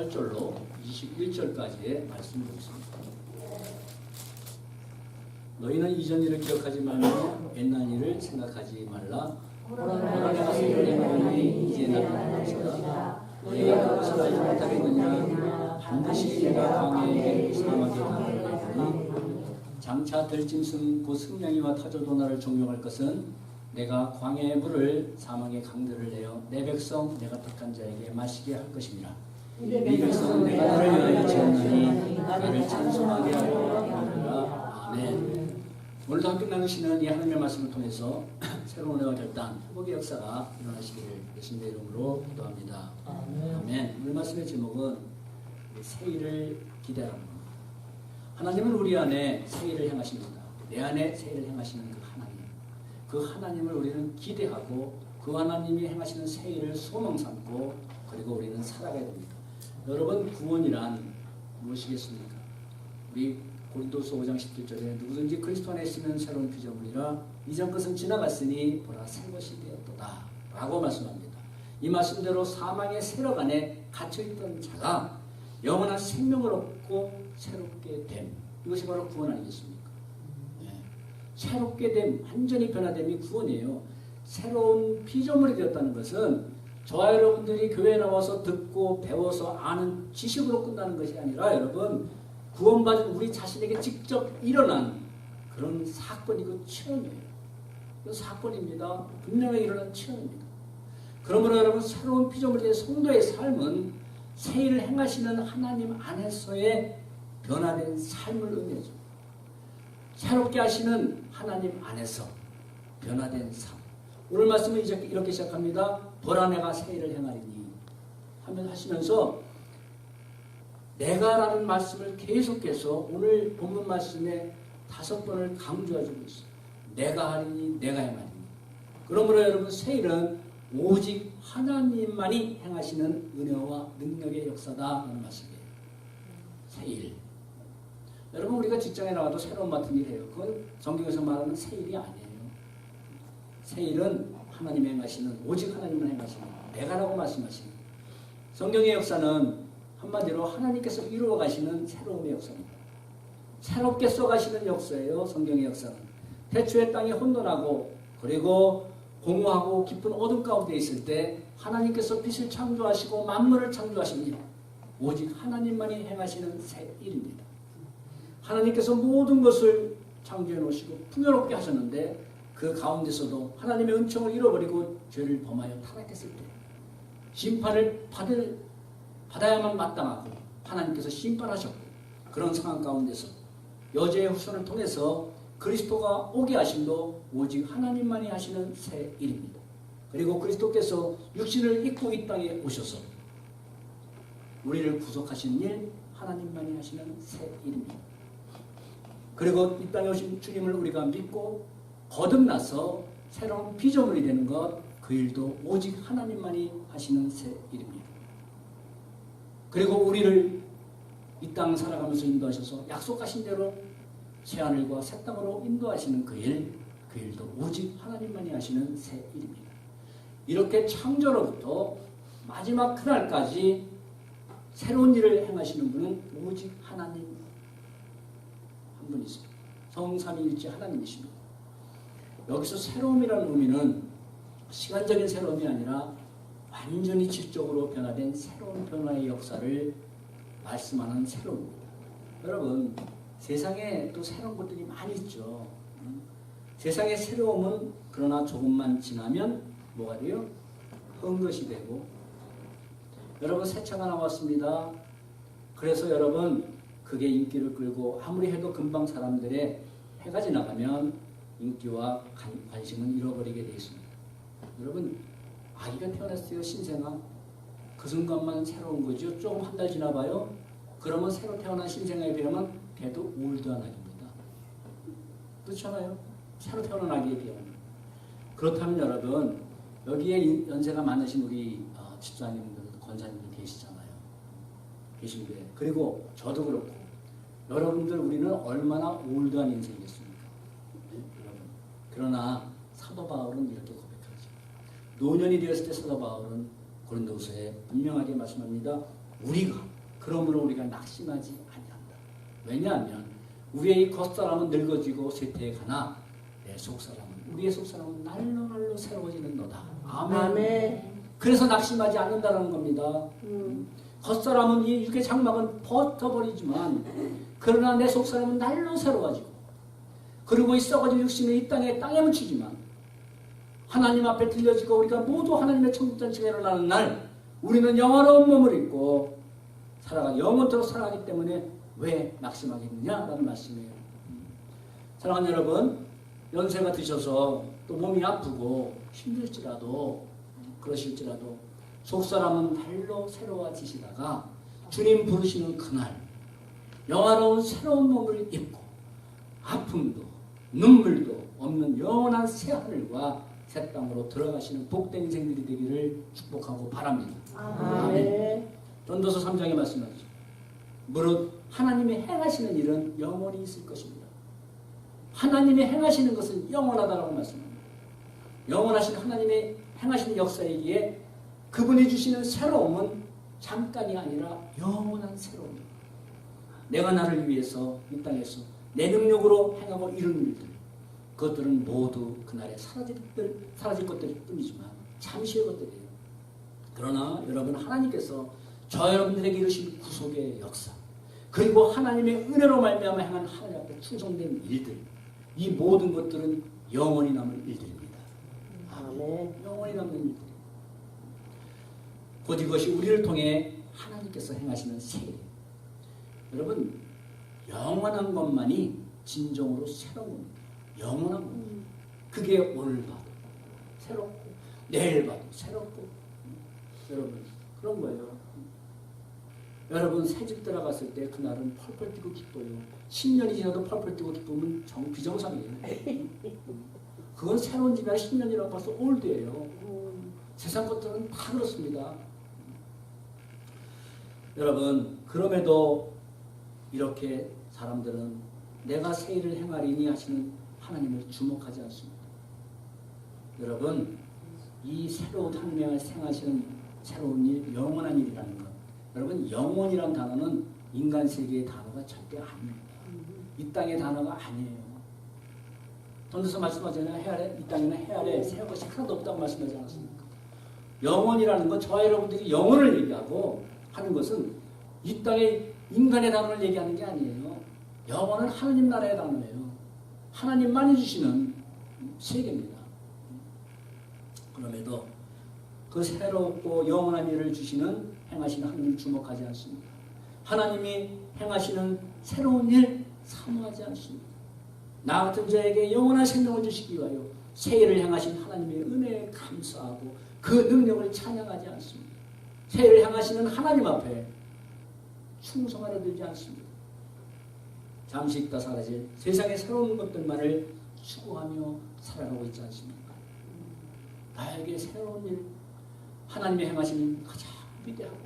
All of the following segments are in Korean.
18절로 21절까지의 말씀을 보겠습니다. 너희는 이전 일을 기억하지 말며 옛날 일을 생각하지 말라. 보라 내가 새를 행하노니 이제 나타날 것이다. 너희가 그것을 알지 못하겠느냐. 반드시 내가 광야에게 사막에 강을 내리니 장차 들짐승 곧 승냥이와 타조도 나를 종용할 것은 내가 광야의 물을 사막의 강들을 내어 내 백성 내가 택한 자에게 마시게 할 것입니다. 이 백성은 내가 나를 위하여 지었나니 나를 찬송하게 하리라. 아멘. 오늘도 함께 나누시는 이 하나님의 말씀을 통해서 새로운 은혜와 결단, 회복의 역사가 일어나시기를 예수님의 이름으로 기도합니다. 아멘. 오늘 말씀의 제목은 새 일을 기대하는 겁니다. 하나님은 우리 안에 새 일을 행하십니다. 내 안에 새 일을 행하시는 그 하나님. 그 하나님을 우리는 기대하고 그 하나님이 행하시는 새 일을 소망 삼고 그리고 우리는 살아가야 됩니다. 여러분, 구원이란 무엇이겠습니까? 우리 고린도서 5장 17절에 누구든지 그리스도 안에 있으면 새로운 피조물이라 이전 것은 지나갔으니 보라 새 것이 되었도다 라고 말씀합니다. 이 말씀대로 사망의 세력 안에 갇혀있던 자가 영원한 생명을 얻고 새롭게 됨, 이것이 바로 구원 아니겠습니까? 네. 새롭게 됨, 완전히 변화됨이 구원이에요. 새로운 피조물이 되었다는 것은 저와 여러분들이 교회에 나와서 듣고 배워서 아는 지식으로 끝나는 것이 아니라 여러분, 구원받은 우리 자신에게 직접 일어난 그런 사건이고 체험이에요. 그 사건입니다. 분명히 일어난 체험입니다. 그러므로 여러분, 새로운 피조물이 된 성도의 삶은 새 일을 행하시는 하나님 안에서의 변화된 삶을 의미해줍니다. 새롭게 하시는 하나님 안에서 변화된 삶. 오늘 말씀은 이렇게 시작합니다. 보라 내가 새 일을 행하리니 하시면서 내가라는 말씀을 계속해서 오늘 본문 말씀에 5번을 강조해주고 있어요. 내가 하리니 내가 행하리니. 그러므로 여러분, 새 일은 오직 하나님만이 행하시는 은혜와 능력의 역사다라는 말씀이에요. 새 일. 여러분, 우리가 직장에 나가도 새로운 맡은 일 해요. 그건 성경에서 말하는 새 일이 아니에요. 새 일은 하나님이 행하시는, 오직 하나님만 행하시는, 내가라고 말씀하시는. 성경의 역사는 한마디로 하나님께서 이루어 가시는 새로움의 역사입니다. 새롭게 써가시는 역사예요. 성경의 역사는. 태초에 땅이 혼돈하고 그리고 공허하고 깊은 어둠 가운데 있을 때 하나님께서 빛을 창조하시고 만물을 창조하십니다. 오직 하나님만이 행하시는 새 일입니다. 하나님께서 모든 것을 창조해 놓으시고 풍요롭게 하셨는데 그 가운데서도 하나님의 은총을 잃어버리고 죄를 범하여 타락했을 때 심판을 받아야만 마땅하고 하나님께서 심판하셨고 그런 상황 가운데서 여자의 후손을 통해서 그리스도가 오게 하심도 오직 하나님만이 하시는 새 일입니다. 그리고 그리스도께서 육신을 입고 이 땅에 오셔서 우리를 구속하신 일 하나님만이 하시는 새 일입니다. 그리고 이 땅에 오신 주님을 우리가 믿고 거듭나서 새로운 피조물이 되는 것, 그 일도 오직 하나님만이 하시는 새 일입니다. 그리고 우리를 이 땅 살아가면서 인도하셔서 약속하신 대로 새하늘과 새 땅으로 인도하시는 그 일도 오직 하나님만이 하시는 새 일입니다. 이렇게 창조로부터 마지막 그날까지 새로운 일을 행하시는 분은 오직 하나님 한 분이십니다. 성삼위일체 하나님이십니다. 여기서 새로움이라는 의미는 시간적인 새로움이 아니라 완전히 질적으로 변화된 새로운 변화의 역사를 말씀하는 새로움입니다. 여러분, 세상에 또 새로운 것들이 많이 있죠. 세상의 새로움은 그러나 조금만 지나면 뭐가 돼요? 헛것이 되고. 여러분, 새 차가 나왔습니다. 그래서 여러분, 그게 인기를 끌고 아무리 해도 금방 사람들의 해가 지나가면 인기와 관심은 잃어버리게 되어 있습니다. 여러분, 아기가 태어났어요. 신생아. 그 순간만 새로운 거죠. 조금 한 달 지나봐요. 그러면 새로 태어난 신생아에 비하면 걔도 올드한 아기입니다. 그렇잖아요. 새로 태어난 아기에 비하면. 그렇다면 여러분, 여기에 연세가 많으신 우리 집사님들, 권사님들 계시잖아요. 계신데, 그리고 저도 그렇고 여러분들, 우리는 얼마나 올드한 인생이겠습니까? 네? 여러분. 그러나 사도 바울은 이렇게 고백하죠. 노년이 되었을 때 사도 바울은 고린도후서에 분명하게 말씀합니다. 우리가 그러므로 우리가 낙심하지 아니한다. 왜냐하면 우리의 겉사람은 늙어지고 쇠퇴해 가나 내 속사람은 우리의 속사람은 날로 날로 새로워지는도다. 아멘. 아멘. 그래서 낙심하지 않는다는 겁니다. 겉사람은 이 육의 장막은 벗어버리지만 그러나 내 속사람은 날로 새로워지고 그리고 이 썩어진 육신은 이 땅에 묻히지만 하나님 앞에 들려지고 우리가 모두 하나님의 천국잔치가 일어나는 날 우리는 영원한 몸을 입고 영원토록 살아가기 때문에 왜 낙심하겠느냐라는 말씀이에요. 사랑하는 여러분, 연세가 드셔서 또 몸이 아프고 힘들지라도 그러실지라도 속사람은 달로 새로워지시다가 주님 부르시는 그날 영화로운 새로운 몸을 입고 아픔도 눈물도 없는 영원한 새 하늘과 새 땅으로 들어가시는 복된 인생들이 되기를 축복하고 바랍니다. 아멘. 전도서 3장에 말씀하죠. 무릇 하나님이 행하시는 일은 영원히 있을 것입니다. 하나님이 행하시는 것은 영원하다라고 말씀합니다. 영원하신 하나님의 행하시는 역사이기에 그분이 주시는 새로움은 잠깐이 아니라 영원한 새로움입니다. 내가 나를 위해서 이 땅에서 내 능력으로 행하고 이룬 일들 그것들은 모두 그날에 사라질 것들일 뿐이지만 잠시의 것들이에요. 그러나 여러분 하나님께서 저 여러분들에게 이루신 구속의 역사 그리고 하나님의 은혜로 말미암아 행한 하나님 앞에 충성된 일들 이 모든 것들은 영원히 남을 일들입니다. 아멘. 영원히 남는 일들. 곧 이것이 우리를 통해 하나님께서 행하시는 세계. 여러분 영원한 것만이 진정으로 새로운 겁니다. 영원한 것. 그게 오늘 봐도 새롭고 내일 봐도 새롭고 여러분 그런 거예요. 여러분 새집 들어갔을 때 그날은 펄펄 뛰고 기뻐요. 10년이 지나도 펄펄 뛰고 기쁘면 비정상이에요. 그건 새로운 집이 아니라 10년이라고 벌써 올드예요. 세상 것들은 다 그렇습니다. 여러분 그럼에도 이렇게 사람들은 내가 새 일을 행하리니 하시는 하나님을 주목하지 않습니다. 여러분 이 새로운 하나님을 행하시는 새로운 일, 영원한 일이라는 것 여러분 영원이란 단어는 인간 세계의 단어가 절대 아닙니다. 이 땅의 단어가 아니에요. 전도서 말씀하잖아요. 해 아래, 이 땅에는 해 아래 새 것이 하나도 없다고 말씀하지 않았습니까? 영원이라는 건 저와 여러분들이 영혼을 얘기하고 하는 것은 이 땅의 인간의 단어를 얘기하는 게 아니에요. 영혼은 하나님 나라의 단어예요. 하나님만이 주시는 세계입니다. 그럼에도 그 새롭고 영원한 일을 주시는 행하시는 하나님을 주목하지 않습니다. 하나님이 행하시는 새로운 일 사모하지 않습니다. 나 같은 자에게 영원한 생명을 주시기 위하여 새 일을 행하신 하나님의 은혜에 감사하고 그 능력을 찬양하지 않습니다. 새 일을 행하시는 하나님 앞에 충성하려 들지 않습니다. 잠시 있다 사라질 세상의 새로운 것들만을 추구하며 살아가고 있지 않습니까? 나에게 새로운 일, 하나님의 행하시는 가장 위대하고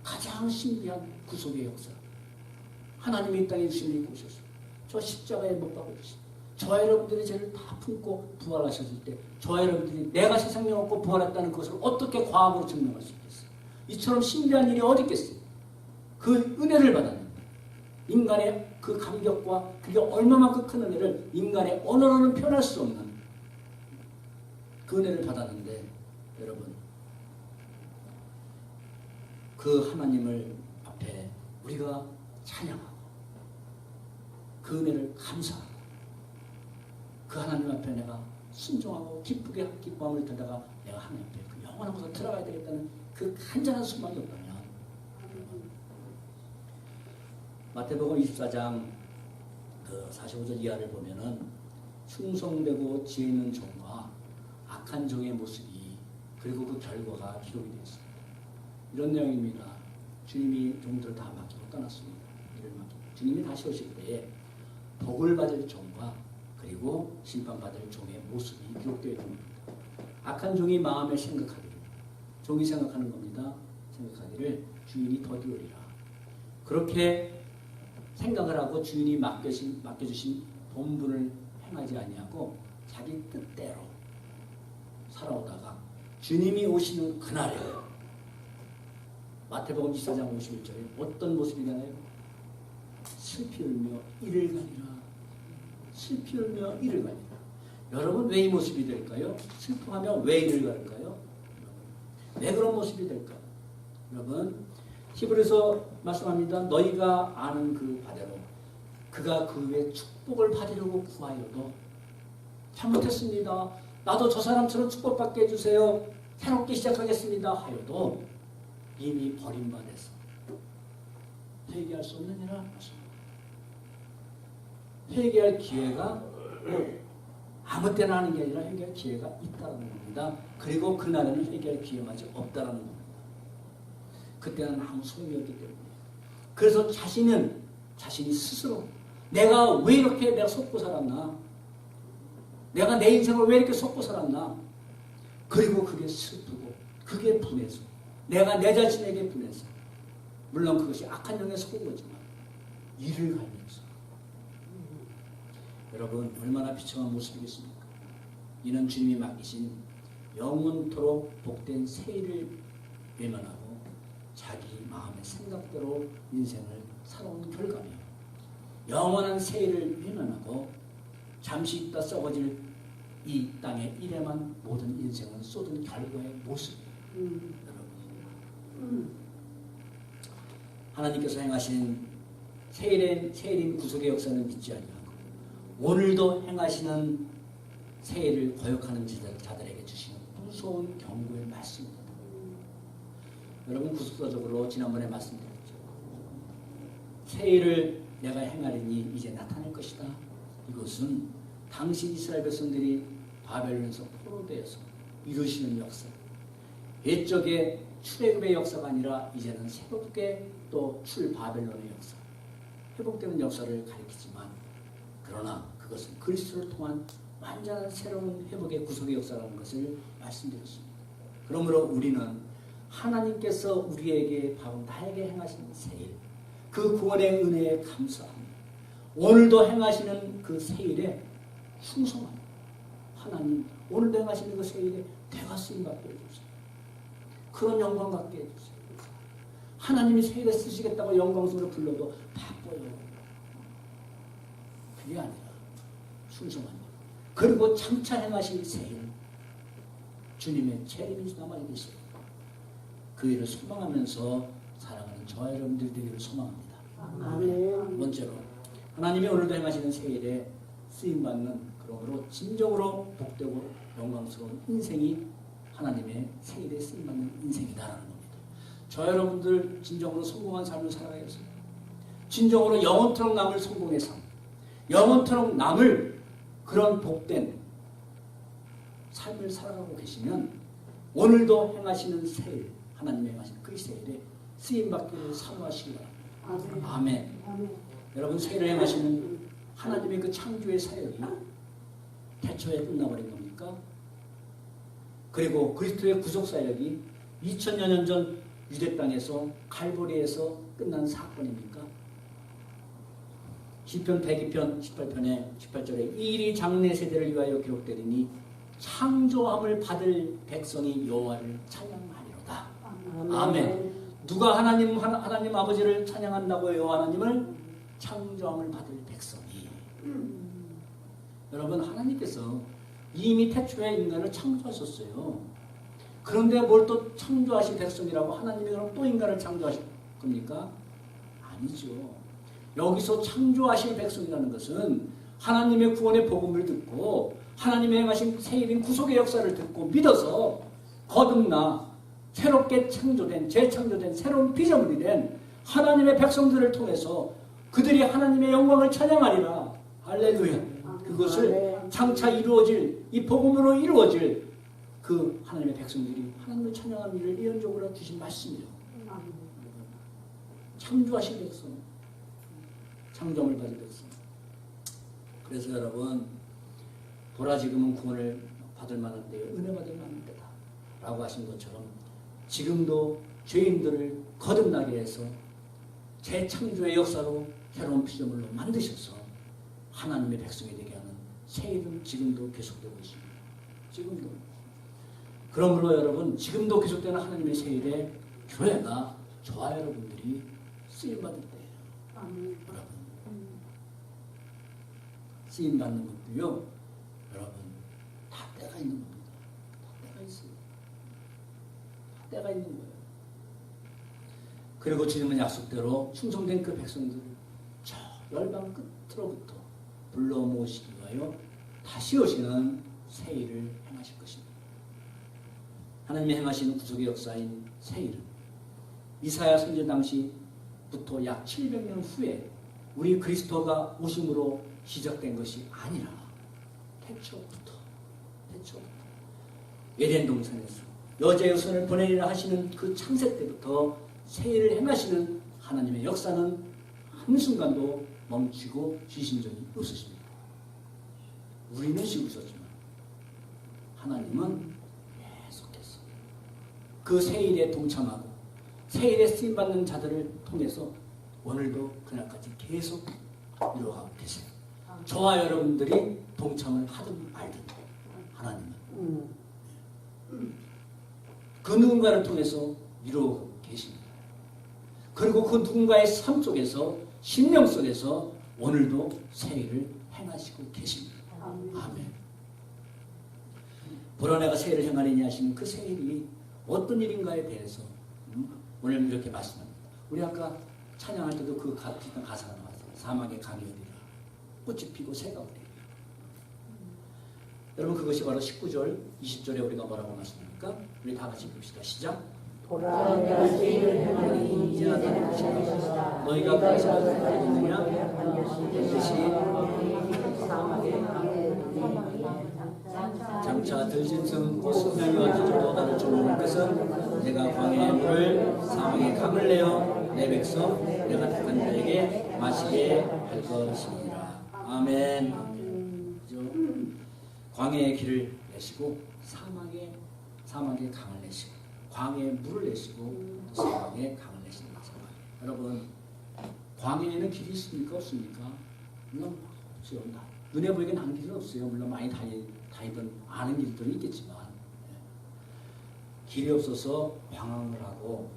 가장 신비한 구속의 역사. 하나님이 이 땅에 주신 일을 보셨어요. 저 십자가에 못 박으셨어요. 저와 여러분들이 죄를 다 품고 부활하셨을 때 저와 여러분들이 내가 세상에 없고 부활했다는 것을 어떻게 과학으로 증명할 수 있겠어요? 이처럼 신비한 일이 어디 있겠어요? 그 은혜를 받았는데 인간의 그 감격과 그게 얼마만큼 큰 은혜를 인간의 언어로는 표현할 수 없는 그 은혜를 받았는데 여러분 그 하나님을 앞에 우리가 찬양하고 그 은혜를 감사하고 그 하나님 앞에 내가 순종하고 기쁘게 기뻐함을 들다가 내가 하나님 앞에 그 영원한 곳으로 들어가야 되겠다는 그 간절한 소망이 없다면 마태복음 24장 그 45절 이하를 보면은 충성되고 지혜 있는 종과 악한 종의 모습이 그리고 그 결과가 기록이 되어 있습니다. 이런 내용입니다. 주님이 종들을 다 맡기고 떠났습니다. 일을 맡기고 주님이 다시 오실 때에 복을 받을 종과 그리고 심판받을 종의 모습이 기록되어 있는 겁니다. 악한 종이 마음에 생각하기를 종이 생각하는 겁니다. 생각하기를 주인이 더디오리라. 그렇게 생각을 하고 주인이 맡겨주신 본분을 행하지 아니하고 자기 뜻대로 살아오다가 주님이 오시는 그날에 마태복음 24장 51절에 어떤 모습이 되나요? 슬피 울며 이를 가리라. 슬피 울며 이를 가리라. 여러분 왜 이 모습이 될까요? 슬퍼하며 왜 이를 가릴까요? 왜 그런 모습이 될까요? 여러분 히브리서 말씀합니다. 너희가 아는 그 바대로 그가 그 후에 축복을 받으려고 구하여도 잘못했습니다. 나도 저 사람처럼 축복받게 해주세요. 새롭게 시작하겠습니다. 하여도 이미 버림받아서 회개할 수 없느니라 하십니다. 회개할 기회가 아무 때나 하는 게 아니라 회개할 기회가 있다는 겁니다. 그리고 그날에는 회개할 기회마저 없다는 겁니다. 그때는 아무 소용이 없기 때문에. 그래서 자신이 스스로 내가 왜 이렇게 내가 속고 살았나? 내가 내 인생을 왜 이렇게 속고 살았나? 그리고 그게 슬프고 그게 분해서 내가 내 자신에게 분해서 물론 그것이 악한 영에 속은 거지만 이를 갈면서 여러분 얼마나 비참한 모습이겠습니까? 이는 주님이 맡기신 영원토록 복된 세일을 외면하고 자기 마음의 생각대로 인생을 살아온 결과며 영원한 세일을 외면하고 잠시 있다 썩어질 이 땅의 일에만 모든 인생을 쏟은 결과의 모습이에요. 여러분 하나님께서 행하신 세일인 구속의 역사는 믿지 아니하고 오늘도 행하시는 세일을 거역하는 자들에게 주시는 무서운 경고의 말씀입니다. 여러분 구속사적으로 지난번에 말씀드렸죠. 세일을 내가 행하리니 이제 나타날 것이다. 이것은 당시 이스라엘 백성들이 바벨론에서 포로되어서 이루시는 역사, 옛적의 출애굽의 역사가 아니라 이제는 새롭게 또 출바벨론의 역사, 회복되는 역사를 가리키지만 그러나 그것은 그리스도를 통한 완전한 새로운 회복의 구속의 역사라는 것을 말씀드렸습니다. 그러므로 우리는 하나님께서 우리에게 바로 나에게 행하신 세일, 그 구원의 은혜에 감사합니다. 오늘도 행하시는 그 세일에 충성합니다. 하나님 오늘도 행하시는 그 세일에 내가 쓰임받게 해주세요. 그런 영광 갖게 해주세요. 하나님이 세일에 쓰시겠다고 영광스러워 불러도 바빠요. 그게 아니라 충성합니다. 그리고 장차 행하실 세일, 주님의 재림이 남아 계십니다. 그 일을 소망하면서 살아가는 저와 여러분들 되기를 소망합니다. 아멘. 번째로 하나님이 오늘도 행하시는 세일에 쓰임받는 그러므로 진정으로 복되고 영광스러운 인생이 하나님의 세일에 쓰임받는 인생이다라는 겁니다. 저 여러분들 진정으로 성공한 삶을 살아가겠어요. 진정으로 영원토록 남을 성공의 삶, 영원토록 남을 그런 복된 삶을 살아가고 계시면 오늘도 행하시는 세일, 하나님이 행하시는 그 세일에 쓰임받기를 사모하시기 바랍니다. 아멘. 여러분 세일을 행하시는 하나님의 그 창조의 사역이 태초에 끝나버린 겁니까? 그리고 그리스도의 구속 사역이 2000여 년 전 유대 땅에서 갈보리에서 끝난 사건입니까? 시편 102편 18절에 이 일이 장래 세대를 위하여 기록되리니 창조함을 받을 백성이 여호와를 찬양하리로다. 아멘. 누가 하나님 아버지를 찬양한다고요? 하나님을 창조함을 받을 백성이. 여러분 하나님께서 이미 태초에 인간을 창조하셨어요. 그런데 뭘 또 창조하신 백성이라고 하나님이 그럼 또 인간을 창조하실 겁니까? 아니죠. 여기서 창조하신 백성이라는 것은 하나님의 구원의 복음을 듣고 하나님의 행하신 세일인 구속의 역사를 듣고 믿어서 거듭나 새롭게 창조된 재창조된 새로운 피조물이 된 하나님의 백성들을 통해서 그들이 하나님의 영광을 찬양하리라. 할렐루야. 그것을 장차 이루어질 이 복음으로 이루어질 그 하나님의 백성들이 하나님을 찬양하는 일을 예언적으로 주신 말씀이죠. 창조하신 백성, 창조함을 받은 백성. 그래서 여러분 보라 지금은 구원을 받을 만한 데요 은혜 받을 만한 데다 라고 하신 것처럼 지금도 죄인들을 거듭나게 해서 재창조의 역사로 새로운 피조물로 만드셔서 하나님의 백성이 되게 하는 세일은 지금도 계속되고 있습니다. 지금도. 그러므로 여러분 지금도 계속되는 하나님의 세일에 교회가 저와 여러분들이 쓰임받을 때예요. 아멘. 여러분, 쓰임받는 것도요, 여러분, 다 때가 있는 겁니다. 다 때가 있어요. 다 때가 있는 거예요. 그리고 주님은 약속대로 충성된 그 백성들을 저 열방 끝으로부터 불러 모으시기 위하여 다시 오시는 새 일을 행하실 것입니다. 하나님이 행하시는 구속의 역사인 새 일은 이사야 선지 당시부터 약 700년 후에 우리 그리스도가 오심으로 시작된 것이 아니라 태초부터 에덴 동산에서 여자의 손을 보내리라 하시는 그 창세 때부터 새 일을 행하시는 하나님의 역사는 한순간도 멈추고 쉬신 적이 없으십니다. 우리는 쉬고 있었지만 하나님은 계속해서 그 새 일에 동참하고 새 일에 쓰임받는 자들을 통해서 오늘도 그날까지 계속 이루어가고 계세요. 저와 여러분들이 동참을 하든 말든 하나님은 그 누군가를 통해서 이루어가고 계십니다. 그리고 그 누군가의 삶 속에서 심령 속에서 오늘도 새 일을 행하시고 계십니다. 아멘. 보라 내가 새 일을 행하리니 하시는 그 새 일이 어떤 일인가에 대해서 오늘 이렇게 말씀합니다. 우리 아까 찬양할 때도 그 비슷한 가사가 나왔어요. 사막의 강이 어디라 꽃이 피고 새가 어디라. 여러분 그것이 바로 19절 20절에 우리가 뭐라고 말씀합니까? 우리 다 같이 봅시다. 시작. 보라 내가 새 일을 행하리니 이제 나타날 것이다. 너희가 그것을 알겠느냐? 뜻이 장차 들짐승 수명이와 기준도 나를 주는 것은 내가 광야의 물을 사막의 강을 내어 내 백성 내가 택한 자에게 마시게 할 것이니라. 아멘. 그죠? 광야의 길을 내시고 사막의 강을 내시고 광야의 물을 내시고 사막의 강을 내십니다. 여러분 광야에는 길이 있습니까? 없습니까? 물론 없어요. 눈에 보이게 난 길은 없어요. 물론 많이 다니던 아는 길들은 있겠지만 길이 없어서 방황을 하고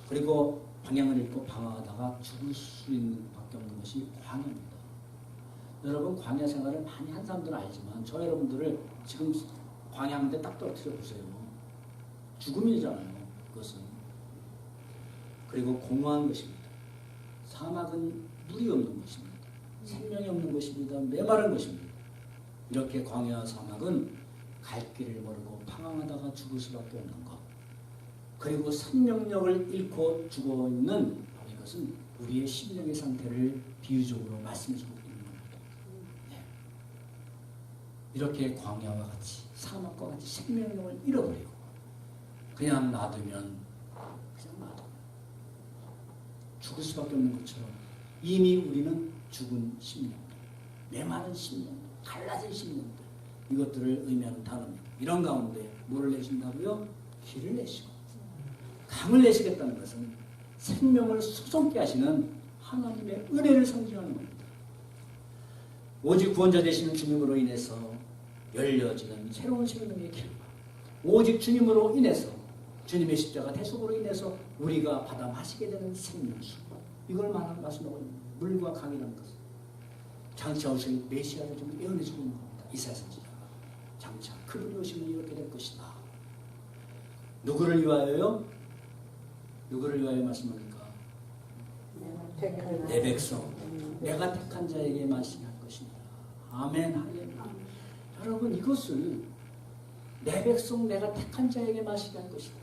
그리고 방향을 잃고 방황하다가 죽을 수 있는 밖에 없는 것이 광야입니다. 여러분 광야 생활을 많이 한 사람들은 알지만 저 여러분들을 지금 광야인데 딱 떨어뜨려 보세요. 죽음이잖아요. 그것은. 그리고 공허한 것입니다. 사막은 물이 없는 것입니다. 생명이 없는 것입니다. 메마른 것입니다. 이렇게 광야와 사막은 갈 길을 모르고 방황하다가 죽을 수밖에 없는 것. 그리고 생명력을 잃고 죽어있는 이것은 우리의 심령의 상태를 비유적으로 말씀해주고 있는 겁니다. 네. 이렇게 광야와 같이 사막과 같이 생명력을 잃어버리고 그냥 놔두면 죽을 수밖에 없는 것처럼 이미 우리는 죽은 심령들, 메마른 심령들, 갈라진 심령들 이것들을 의미하는 단어입니다. 이런 가운데 뭐를 내신다고요? 길을 내시고 강을 내시겠다는 것은 생명을 솟게 하시는 하나님의 은혜를 상징하는 겁니다. 오직 구원자 되시는 주님으로 인해서 열려지는 새로운 생명의 길과 오직 주님으로 인해서 주님의 십자가 대속으로 인해서 우리가 받아 마시게 되는 생명수 이걸 말씀하고 있는 거예요. 물과 강이라는 것은 장차 오실 메시아를 좀 예언해주고 있는 겁니다. 이사야 선지자가 장차 그분이 오시면 이렇게 될 것이다. 누구를 위하여요? 누구를 위하여 말씀합니까? 내 백성 내가 택한 자에게 마시게 할 것입니다. 아멘. 할렐루야. 여러분 이것을 내 백성 내가 택한 자에게 마시게 할 것이다.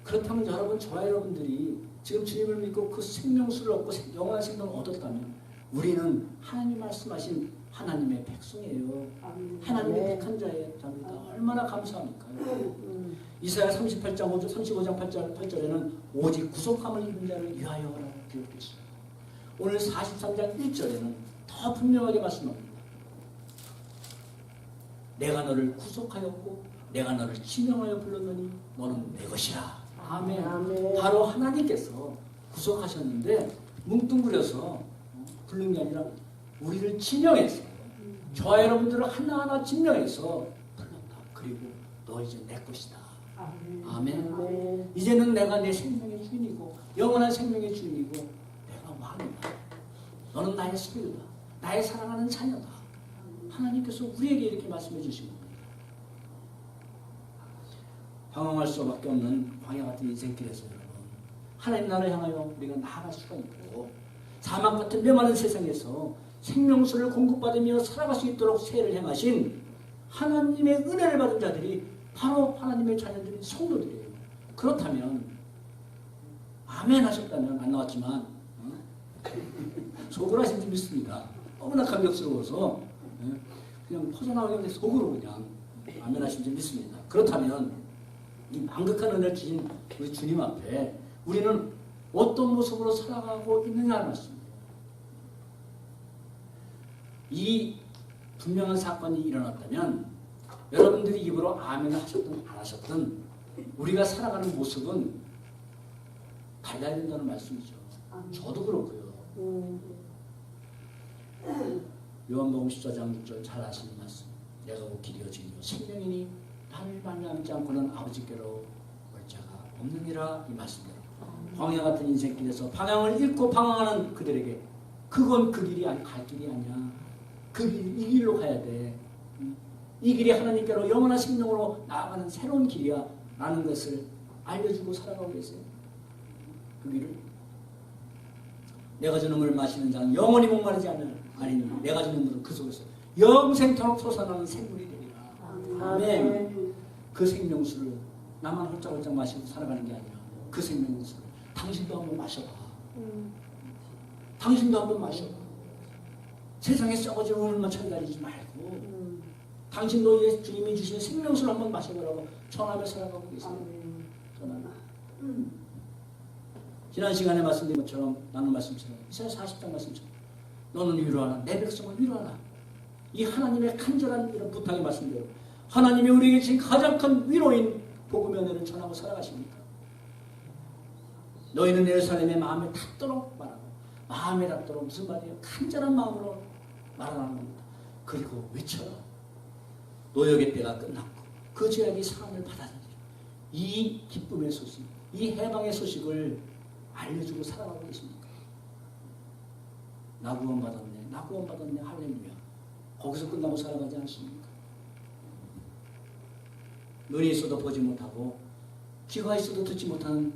그렇다면 여러분 저와 여러분들이 지금 주님을 믿고 그 생명수를 얻고 영원한 생명을 얻었다면 우리는 하나님 말씀하신 하나님의 백성이에요. 하나님의 택한 자입니다. 얼마나 감사합니까? 이사야 38장 5절, 35장 8절에는 오직 구속함을 입은 자를 위하여라고 기록되어 있습니다. 오늘 43장 1절에는 더 분명하게 말씀합니다. 내가 너를 구속하였고 내가 너를 지명하여 불렀느니 너는 내 것이라. 아멘. 아멘. 바로 하나님께서 구속하셨는데 뭉뚱그려서 부른 게 아니라 우리를 지명해서 저와 여러분들을 하나하나 지명해서 불렀다. 그리고 너 이제 내 것이다. 아멘. 이제는 내가 내 생명의 주인이고 영원한 생명의 주인이고 내가 왕이다. 너는 나의 소유다. 나의 사랑하는 자녀다. 하나님께서 우리에게 이렇게 말씀해 주신 겁니다. 방황할 수밖에 없는 광야 같은 인생길에서 여러분, 하나님 나라를 향하여 우리가 나아갈 수가 있고 사막 같은 메마른 세상에서 생명수를 공급받으며 살아갈 수 있도록 세를 행하신 하나님의 은혜를 받은 자들이 바로 하나님의 자녀들인 성도들이에요. 그렇다면 아멘 하셨다면 안 나왔지만 속으로 하신지 믿습니다. 너무나 감격스러워서 그냥 퍼져나오게 속으로 그냥 아멘 하신지 믿습니다. 그렇다면 이 망극한 은혜를 주신 우리 주님 앞에 우리는 어떤 모습으로 살아가고 있느냐는 말씀입니다. 이 분명한 사건이 일어났다면 여러분들이 입으로 아멘을 하셨든 안 하셨든 우리가 살아가는 모습은 달라야 된다는 말씀이죠. 저도 그렇고요. 요한복음 14장 6절 잘 아시는 말씀. 내가 곧 길이 여지이요 생명이니 나를 말미암지 않고는 아버지께로 올 자가 없느니라. 이 말씀대로 광야 같은 인생길에서 방향을 잃고 방황하는 그들에게 그건 그 길이 아니 갈 길이 아니야. 그 길, 이 길로 가야 돼. 이 길이 하나님께로 영원한 생명으로 나아가는 새로운 길이야 라는 것을 알려주고 살아가고 계세요. 그 길을 내가 주는 물을 마시는 자는 영원히 목마르지 아니니 내가 주는 물은 그 속에서 영생토록 솟아나는 생물이 되리라. 아멘. 그 생명수를 나만 홀짝홀짝 마시고 살아가는 게 아니라 그 생명수를 당신도 한번 마셔봐. 당신도 한번 마셔봐. 세상에 썩어지는 물만 찾아다니지 말고 당신도 주님이 주신 생명수를 한번 마셔보라고 전하며 살아가고 계세요. 전하며. 지난 시간에 말씀드린 것처럼 나눈 말씀처럼 이사야 40장 말씀처럼 너는 위로하라. 내 백성을 위로하라. 이 하나님의 간절한 이런 부탁의 말씀대로 하나님이 우리에게 주신 가장 큰 위로인 복음의 은혜를 전하고 살아가십니까? 너희는 예루살렘의 마음에 닿도록 말하고 마음에 닿도록 무슨 말이에요? 간절한 마음으로 말하는 겁니다. 그리고 외쳐라. 노역의 때가 끝났고 그 죄악이 사함을 받아들이라. 이 기쁨의 소식, 이 해방의 소식을 알려주고 살아가고 계십니까? 나 구원받았네, 나 구원받았네, 할렐루야. 거기서 끝나고 살아가지 않습니까? 눈이 있어도 보지 못하고 귀가 있어도 듣지 못하는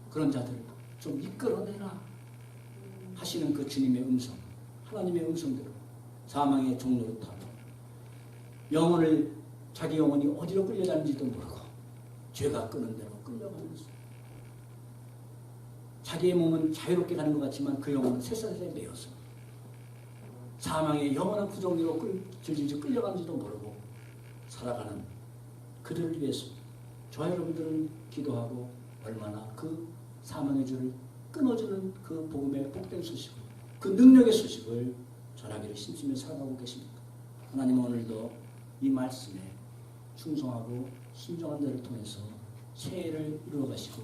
그런 자들을 좀 이끌어내라 하시는 그 주님의 음성, 하나님의 음성대로 사망의 종로를 타고 영혼을 자기 영혼이 어디로 끌려가는지도 모르고 죄가 끄는 대로 끌려가는 것입니다. 자기의 몸은 자유롭게 가는 것 같지만 그 영혼은 쇠사슬에 매여서 사망의 영원한 구덩이로 질질 끌려가는지도 모르고 살아가는 그들을 위해서 저와 여러분들은 기도하고 얼마나 그 사망의 줄을 끊어주는 그 복음의 복된 소식을, 그 능력의 소식을 전하기를 힘쓰며 살아가고 계십니까? 하나님은 오늘도 이 말씀에 충성하고 순종한 자를 통해서 세례를 이루어가시고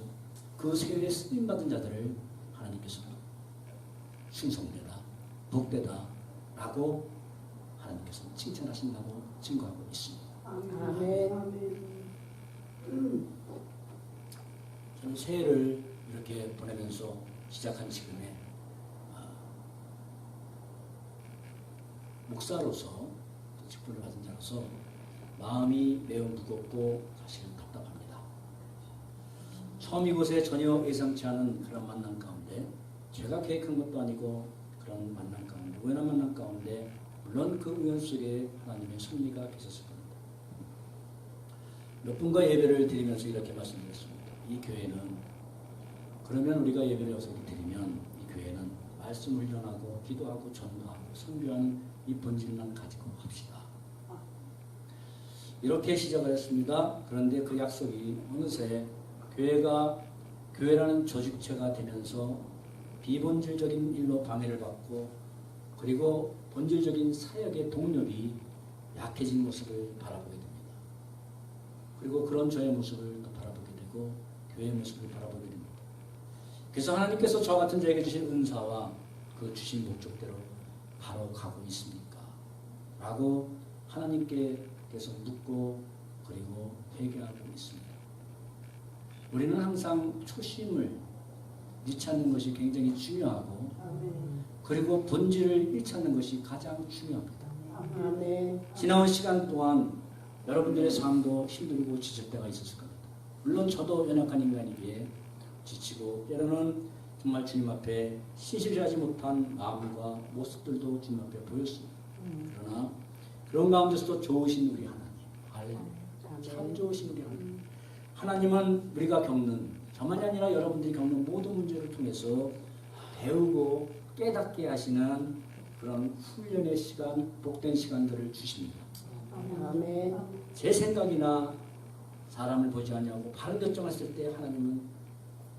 그 세례에 쓰임받은 자들을 하나님께서 충성되다, 복되다 라고 하나님께서 칭찬하신다고 증거하고 있습니다. 아멘. 저는 새해를 이렇게 보내면서 시작한 지금에 목사로서 직분을 받은 자로서 마음이 매우 무겁고 사실은 답답합니다. 처음 이곳에 전혀 예상치 않은 그런 만남 가운데 제가 계획한 것도 아니고 그런 만남 가운데 우연한 만남 가운데 물론 그 우연 속에 하나님의 섭리가 계셨을 겁니다. 몇 분과 예배를 드리면서 이렇게 말씀드렸습니다. 이 교회는 그러면 우리가 예배를 여기서 드리면 이 교회는 말씀을 전하고 기도하고 전도하고 선교하는 이 본질만 가지고 합시다. 이렇게 시작을 했습니다. 그런데 그 약속이 어느새 교회라는 조직체가 되면서 비본질적인 일로 방해를 받고 그리고 본질적인 사역의 동력이 약해진 모습을 바라보게 됩니다. 그리고 그런 저의 모습을 또 바라보게 되고 교회의 모습을 바라보게 됩니다. 그래서 하나님께서 저 같은 자에게 주신 은사와 그 주신 목적대로 바로 가고 있습니까? 라고 하나님께서 묻고 그리고 회개하고 있습니다. 우리는 항상 초심을 잃지 것이 굉장히 중요하고 그리고 본질을 잃지 것이 가장 중요합니다. 아멘. 지나온 시간 동안 여러분들의 삶도 힘들고 지칠 때가 있었을 겁니다. 물론 저도 연약한 인간이기에 지치고 때로는 정말 주님 앞에 신실하지 못한 마음과 모습들도 주님 앞에 보였습니다. 그러나 그런 가운데서도 좋으신 우리 하나님, 할렐루야, 참 좋으신 우리 하나님. 하나님은 우리가 겪는, 저만이 아니라 여러분들이 겪는 모든 문제를 통해서 배우고 깨닫게 하시는 그런 훈련의 시간, 복된 시간들을 주십니다. 아멘. 제 생각이나 사람을 보지 않냐고 바른 결정했을 때 하나님은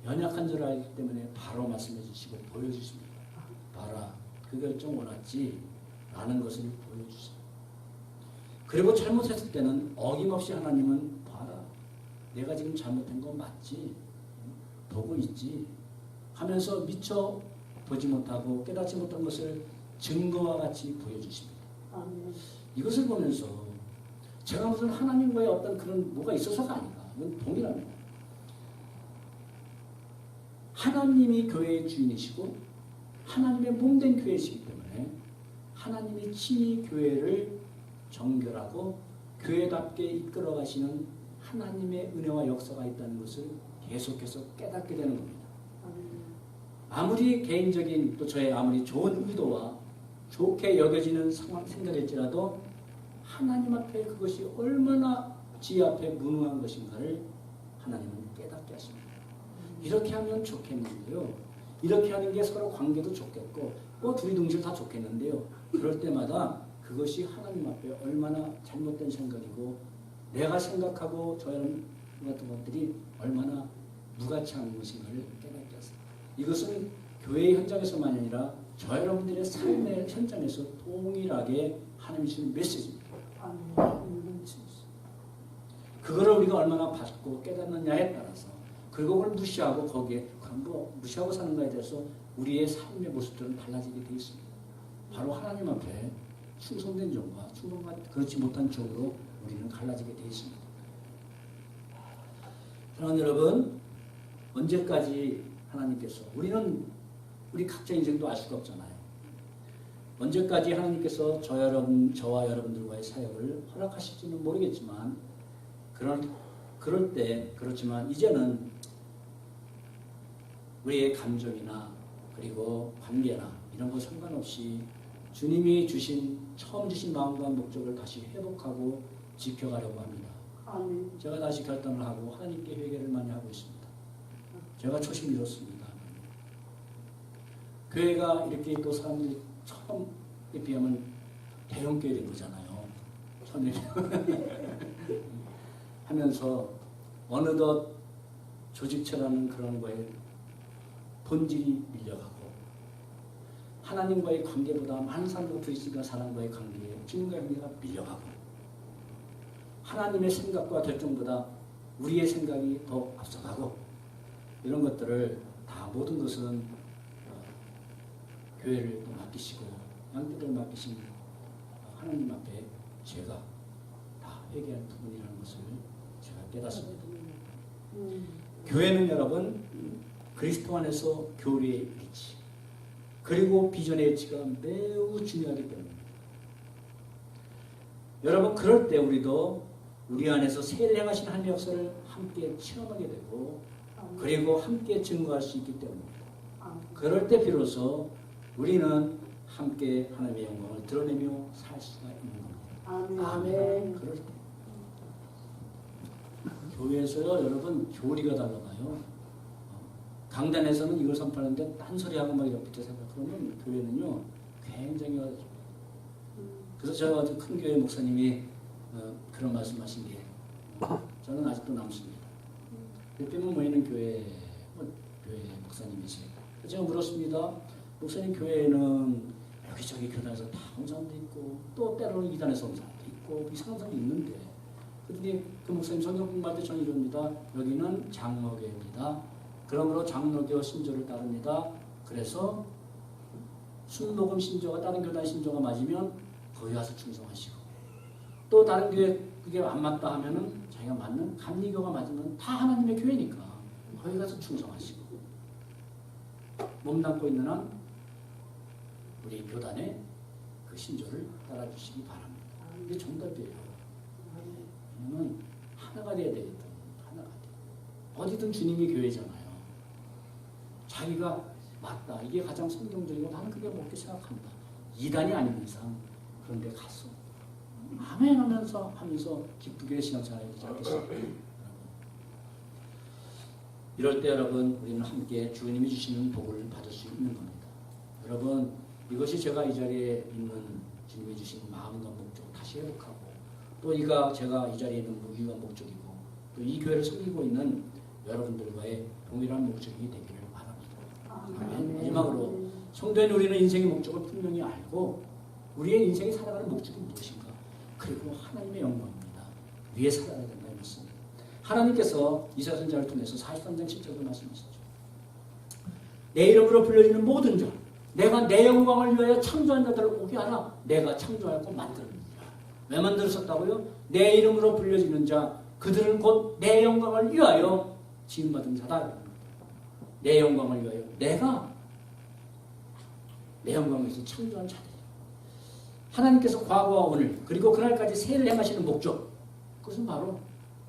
연약한 줄 알기 때문에 바로 말씀해 주시고 보여주십니다. 봐라, 그 결정 옳았지? 라는 것을 보여주십니다. 그리고 잘못했을 때는 어김없이 하나님은 봐라, 내가 지금 잘못한 건 맞지? 보고 있지? 하면서 미처 보지 못하고 깨닫지 못한 것을 증거와 같이 보여주십니다. 아멘. 이것을 보면서 제가 무슨 하나님과의 어떤 그런 뭐가 있어서가 아니다. 이건 동일합니다. 하나님이 교회의 주인이시고 하나님의 몸된 교회이시기 때문에 하나님이 친히 교회를 정결하고 교회답게 이끌어 가시는 하나님의 은혜와 역사가 있다는 것을 계속해서 깨닫게 되는 겁니다. 아무리 개인적인 또 저의 아무리 좋은 의도와 좋게 여겨지는 상황 생각일지라도 하나님 앞에 그것이 얼마나 지혜 앞에 무능한 것인가를 하나님은 깨닫게 하십니다. 이렇게 하면 좋겠는데요. 이렇게 하는 게 서로 관계도 좋겠고 뭐 둘이 동시에 다 좋겠는데요. 그럴 때마다 그것이 하나님 앞에 얼마나 잘못된 생각이고 내가 생각하고 저런 같은 것들이 얼마나 무가치한 것인가를 깨닫게 하십니다. 이것은 교회 현장에서만이 아니라 저 여러분들의 삶의 현장에서 동일하게 하나님 주시는 메시지입니다. 그거를 우리가 얼마나 받고 깨닫느냐에 따라서 그리고 그걸 무시하고 거기에 뭐 무시하고 사는 것에 대해서 우리의 삶의 모습들은 달라지게 되어 있습니다. 바로 하나님 앞에 충성된 종과 그렇지 못한 종으로 우리는 갈라지게 되어 있습니다. 사랑하는 여러분, 언제까지 하나님께서 우리 각자 인생도 알 수가 없잖아요. 언제까지 하나님께서 저와 여러분들과의 사역을 허락하실지는 모르겠지만 그럴 때 그렇지만 이제는 우리의 감정이나 그리고 관계나 이런 거 상관없이 주님이 처음 주신 마음과 목적을 다시 회복하고 지켜가려고 합니다. 아멘. 제가 다시 결단을 하고 하나님께 회개를 많이 하고 있습니다. 제가 초심 잃었습니다. 교회가 이렇게 또 사람들이 처음에 비하면 대형교회 된 거잖아요. 처음에 하면서 어느덧 조직체라는 그런 거에 본질이 밀려가고 하나님과의 관계보다 많은 사람과 부딪히는 사람과의 관계에 주님과 관계가 밀려가고 하나님의 생각과 결정보다 우리의 생각이 더 앞서가고 이런 것들을 다 모든 것은 교회를 또 맡기시고 양떼를 맡기신 하나님 앞에 제가 다 회개할 부분이라는 것을 제가 깨닫습니다. 교회는 여러분 그리스도 안에서 교리의 일치 그리고 비전의 일치가 매우 중요하기 때문입니다. 여러분 그럴 때 우리도 우리 안에서 세를 행하신 하나님의 역사를 함께 체험하게 되고 그리고 함께 증거할 수 있기 때문입니다. 그럴 때 비로소 우리는 함께 하나님의 영광을 드러내며 살 수가 있는 겁니다. 아멘. 그럴 때 교회에서요 여러분 교리가 달라가요. 강단에서는 이걸 선포하는데 딴소리하고 막 이렇게 붙어 생각 그러면 교회는요 굉장히 어렵습니다. 그래서 제가 어제 큰 교회 목사님이 그런 말씀하신 게 저는 아직도 남습니다. 몇백명 모이는 교회 목사님이세요. 제가 물었습니다. 목사님 교회에는 여기저기 교단에서 다 온 사람도 있고 또 때로는 이단에서 온 사람도 있고 이상한 사람도 있는데 그런데 그 목사님 성경 공부할 때 저는 이럽니다. 여기는 장로교입니다. 그러므로 장로교 신조를 따릅니다. 그래서 순복음 신조가 다른 교단 신조가 맞으면 거기 가서 충성하시고 또 다른 교회 그게 안 맞다 하면은 자기가 맞는 감리교가 맞으면 다 하나님의 교회니까 거기 가서 충성하시고 몸담고 있는 한 우리 교단의 그 신조를 따라주시기 바랍니다. 이게 정답이에요. 왜냐면 하나가 돼야 되겠다. 하나가 돼. 어디든 주님이 교회잖아요. 자기가 맞다. 이게 가장 성경적이고 나는 그게 옳게 생각한다. 이단이 아닌 이상 그런 데 가서 아멘 하면서 기쁘게 신앙생활을 하지 않겠습니까? 이럴 때 여러분 우리는 함께 주님이 주시는 복을 받을 수 있는 겁니다. 여러분 이것이 제가 이 자리에 있는 주님이 주신 마음과 목적 다시 회복하고 또 제가 이 자리에 있는 무기와 목적이고 또 이 교회를 섬기고 있는 여러분들과의 동일한 목적이 되기를 바랍니다. 아멘. 마지막으로 성도인 우리는 인생의 목적을 분명히 알고 우리의 인생이 살아가는 목적이 무엇인가? 그리고 하나님의 영광입니다. 위에 살아야 된다 이 말씀입니다. 하나님께서 이사야 선지자를 통해서 43장 7절도 말씀하시죠. 내 이름으로 불려지는 모든 자 내가 내 영광을 위하여 창조한 자들을 오게 하라. 내가 창조하였고 만들었느니라. 왜 만들었었다고요? 내 이름으로 불려지는 자 그들은 곧 내 영광을 위하여 지음받은 자다. 내 영광을 위하여 내가 내 영광을 위해서 창조한 자들. 하나님께서 과거와 오늘 그리고 그날까지 세를 행하시는 목적 그것은 바로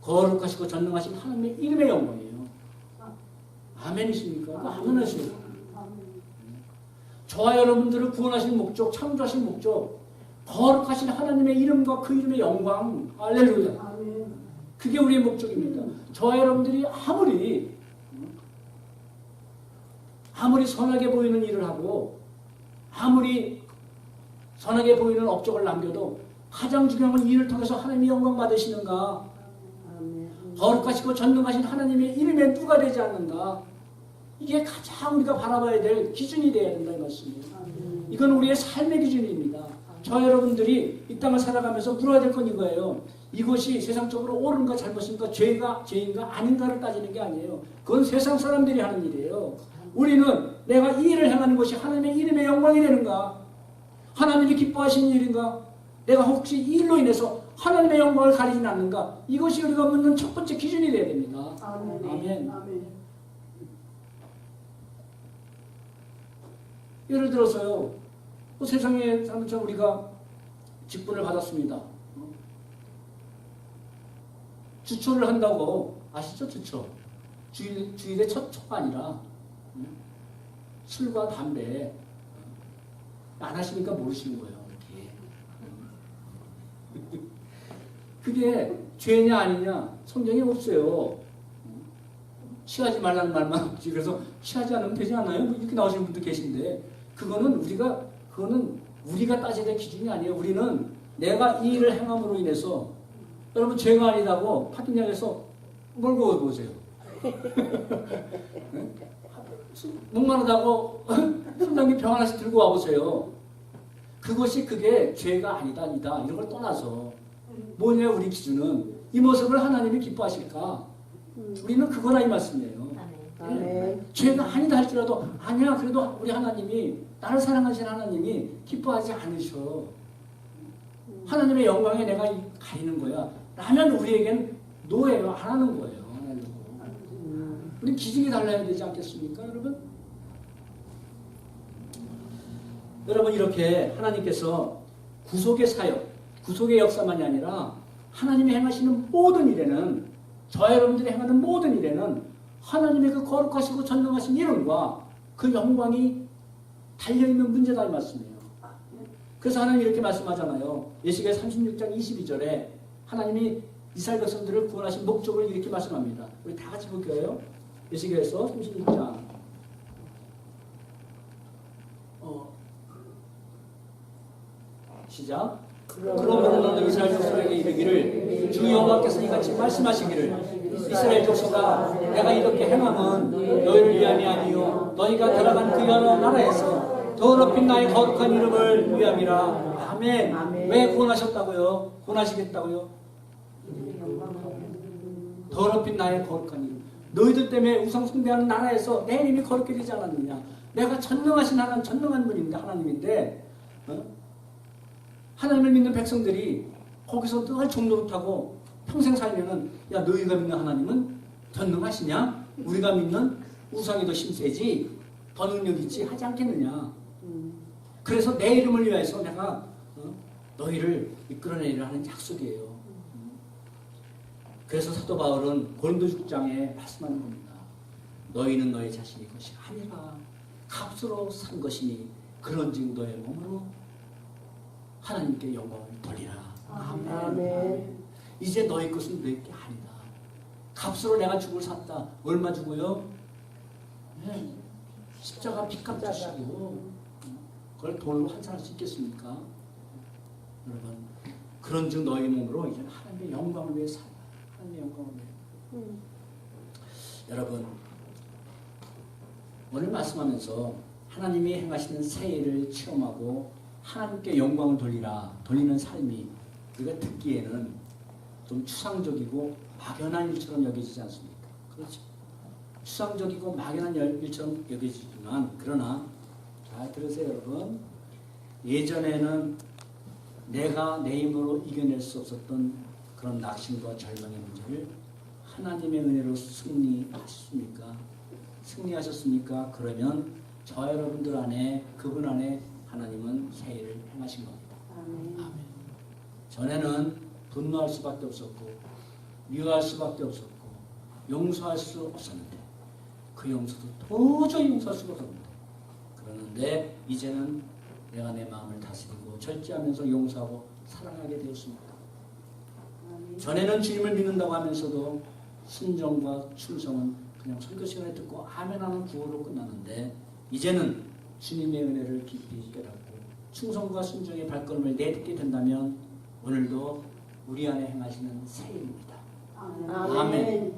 거룩하시고 전능하신 하나님의 이름의 영광이에요. 아멘이십니까? 아멘 하시오. 저와 여러분들을 구원하신 목적, 창조하신 목적, 거룩하신 하나님의 이름과 그 이름의 영광, 할렐루야. 그게 우리의 목적입니다. 저와 여러분들이 아무리 선하게 보이는 일을 하고 아무리 선하게 보이는 업적을 남겨도 가장 중요한 건 이를 통해서 하나님의 영광 받으시는가, 거룩하시고 전능하신 하나님의 이름에 누가 되지 않는가, 이게 가장 우리가 바라봐야 될 기준이 되어야 된다 이 말씀이에요. 이건 우리의 삶의 기준입니다. 저 여러분들이 이 땅을 살아가면서 물어야 될 건 이거예요. 이것이 세상적으로 옳은가 잘못인가 죄인가 아닌가를 따지는 게 아니에요. 그건 세상 사람들이 하는 일이에요. 우리는 내가 이 일을 행하는 것이 하나님의 이름의 영광이 되는가, 하나님이 기뻐하시는 일인가, 내가 혹시 이 일로 인해서 하나님의 영광을 가리진 않는가, 이것이 우리가 묻는 첫 번째 기준이 되어야 됩니다. 아멘. 예를 들어서요, 세상에 사람처럼 우리가 직분을 받았습니다. 주초를 한다고, 아시죠? 주초. 주일의 첫 초가 아니라 술과 담배 안 하시니까 모르시는 거예요. 그게 죄냐 아니냐 성경에 없어요. 취하지 말라는 말만 없지. 그래서 취하지 않으면 되지 않아요? 뭐 이렇게 나오시는 분도 계신데 그거는 우리가 따져야 될 기준이 아니에요. 우리는 내가 이 일을 행함으로 인해서 여러분 죄가 아니다고 파킹장에서 몰고 보세요. 목마르다고 순장님 병 하나씩 들고 와보세요. 그게 죄가 아니다 이런 걸 떠나서 뭐냐 우리 기준은 이 모습을 하나님이 기뻐하실까? 우리는 그거나 이 말씀이에요. 네. 죄가 아니다 할지라도 아니야 그래도 우리 하나님이 나를 사랑하시는 하나님이 기뻐하지 않으셔. 하나님의 영광에 내가 가리는 거야 라면 우리에겐 노예요. 안 하는 거예요. 우리 기준이 달라야 되지 않겠습니까 여러분? 여러분 이렇게 하나님께서 구속의 사역, 구속의 역사만이 아니라 하나님이 행하시는 모든 일에는, 저와 여러분들이 행하는 모든 일에는 하나님의 그 거룩하시고 전능하신 이름과 그 영광이 달려있는 문제다 이 말씀이에요. 그래서 하나님이 이렇게 말씀하잖아요. 예시계 36장 22절에 하나님이 이스라엘 백성들을 구원하신 목적을 이렇게 말씀합니다. 우리 다 같이 볼게요. 예시계에서 36장 시작. 그러므로 너는 이스라엘 족속에게 이르기를 주 여호와께서 이같이 말씀하시기를 이스라엘 족속아 내가 이렇게 행함은 너희를 위함이 아니요 너희가 들어간 그 여러 나라에서 더럽힌 나의 거룩한 이름을 위함이라. 아멘. 왜 구원하셨다고요? 구원하시겠다고요? 더럽힌 나의 거룩한 이름. 너희들 때문에 우상 숭배하는 나라에서 내 이름이 거룩게 되지 않았느냐. 내가 전능하신 하나님, 전능한 분인데 하나님인데 하나님을 믿는 백성들이 거기서 늘 종노릇하고 평생 살면은 야 너희가 믿는 하나님은 전능하시냐? 우리가 믿는 우상이 더 힘세지 더 능력 있지 하지 않겠느냐. 그래서 내 이름을 위해서 내가 너희를 이끌어내리라 하는 약속이에요. 그래서 사도 바울은 고린도 6장에 말씀하는 겁니다. 너희는 너희 자신이 것이 아니라 값으로 산 것이니 그런즉 너의 몸으로 하나님께 영광을 돌리라. 아멘. 이제 너희 것은 너희 게 아니다. 값으로 내가 죽을 샀다. 얼마 주고요? 네. 십자가 피값 주시고 그걸 돈으로 환산할 수 있겠습니까? 여러분, 그런즉 너희 몸으로 이제 하나님의 영광을 위해 살라. 하나님의 영광을 위해. 여러분, 오늘 말씀하면서 하나님이 행하시는 새 일을 체험하고 하나님께 영광을 돌리는 삶이 우리가 듣기에는 좀 추상적이고 막연한 일처럼 여겨지지 않습니까? 그렇죠? 추상적이고 막연한 일처럼 여겨지지만 그러나 잘 들으세요, 여러분. 예전에는 내가 내 힘으로 이겨낼 수 없었던 그런 낙심과 절망의 문제를 하나님의 은혜로 승리하셨습니까? 그러면 저 여러분들 안에, 그분 안에 하나님은 새 일을 행하신 겁니다. 아멘. 전에는 분노할 수밖에 없었고 미워할 수밖에 없었고 용서할 수 없었는데 그 용서도 도저히 용서할 수가 없었는데 그러는데 이제는 내가 내 마음을 다스리고 절제하면서 용서하고 사랑하게 되었습니다. 전에는 주님을 믿는다고 하면서도 순종과 충성은 그냥 설교 시간에 듣고 아멘하는 구호로 끝났는데 이제는 주님의 은혜를 깊이 깨닫고 충성과 순종의 발걸음을 내딛게 된다면 오늘도 우리 안에 행하시는 새 일입니다. 아멘.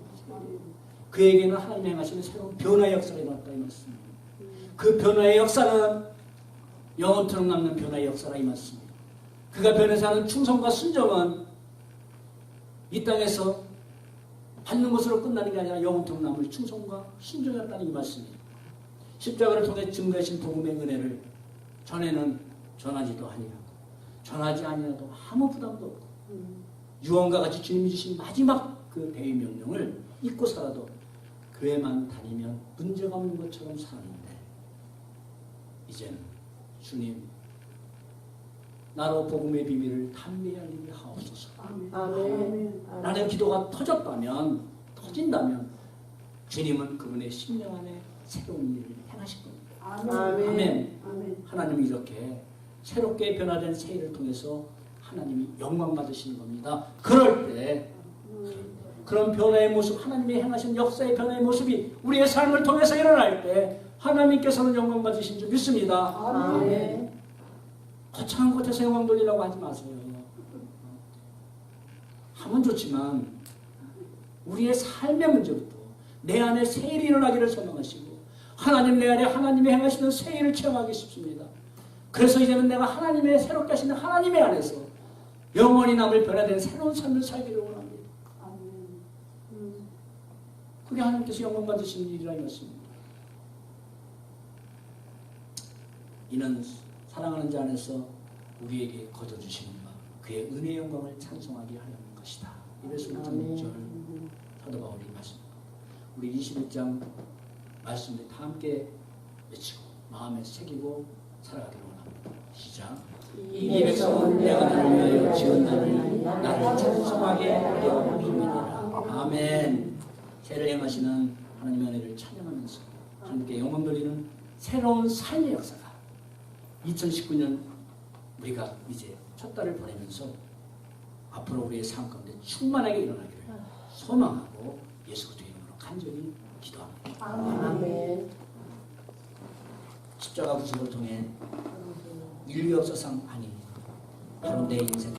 그에게는 하나님이 행하시는 새로운 변화의 역사가 일어났다 이 말씀입니다. 그 변화의 역사는 영원토록 남는 변화의 역사라 이 말씀입니다. 그가 변해서 하는 충성과 순종은 이 땅에서 받는 것으로 끝나는 게 아니라 영원토록 남을 충성과 순종이었다는 이 말씀입니다. 십자가를 통해 증거하신 복음의 은혜를 전에는 전하지도 아니하고 전하지 아니하도 아무 부담도 없고 유언과 같이 주님이 주신 마지막 그 대의 명령을 잊고 살아도 교회만 다니면 문제가 없는 것처럼 살았는데 이제는 주님 나로 복음의 비밀을 담대하게 하옵소서. 아멘. 라는 기도가 터진다면 주님은 그분의 심령 안에 새로운 일을 행하실 겁니다. 아멘. 하나님이 이렇게 새롭게 변화된 새 일을 통해서 하나님이 영광 받으시는 겁니다. 그럴 때 그런 변화의 모습, 하나님이 행하신 역사의 변화의 모습이 우리의 삶을 통해서 일어날 때 하나님께서는 영광 받으신 줄 믿습니다. 아멘. 거창한 곳에서 영광 돌리라고 하지 마세요. 하면 좋지만 우리의 삶의 문제부터 내 안에 새 일이 일어나기를 소망하시고 하나님 내 안에 하나님이 행하시는 새 일을 체험하기 쉽습니다. 그래서 이제는 내가 하나님의 새롭게 하시는 하나님의 안에서 영원히 남을 변화된 새로운 삶을 살기를 원합니다. 그게 하나님께서 영광 받으시는 일이라 이것입니다. 이는 사랑하는 자 안에서 우리에게 거둬주시는 바 그의 은혜의 영광을 찬송하게 하려는 것이다. 이래서 6절 사도 바울이 말씀합니다. 우리 21장 말씀을 다 함께 외치고 마음에 새기고 살아가기를 원합니다. 시작. 이 백성은 내가 나를 위하여 지은 나를 찬송하게 하려 함이니라. 아멘. 새를 행하시는 하나님의 은혜를 찬양하면서 하나님께 영광 돌리는 새로운 삶의 역사가 2019년 우리가 이제 첫 달을 보내면서 앞으로 우리의 삶 가운데 충만하게 일어나기를 소망하고 예수 그리스도의 이름으로 간절히 기도합니다. 아멘. 십자가 부심을 통해 인류 역사상 아닌 바로 내 인생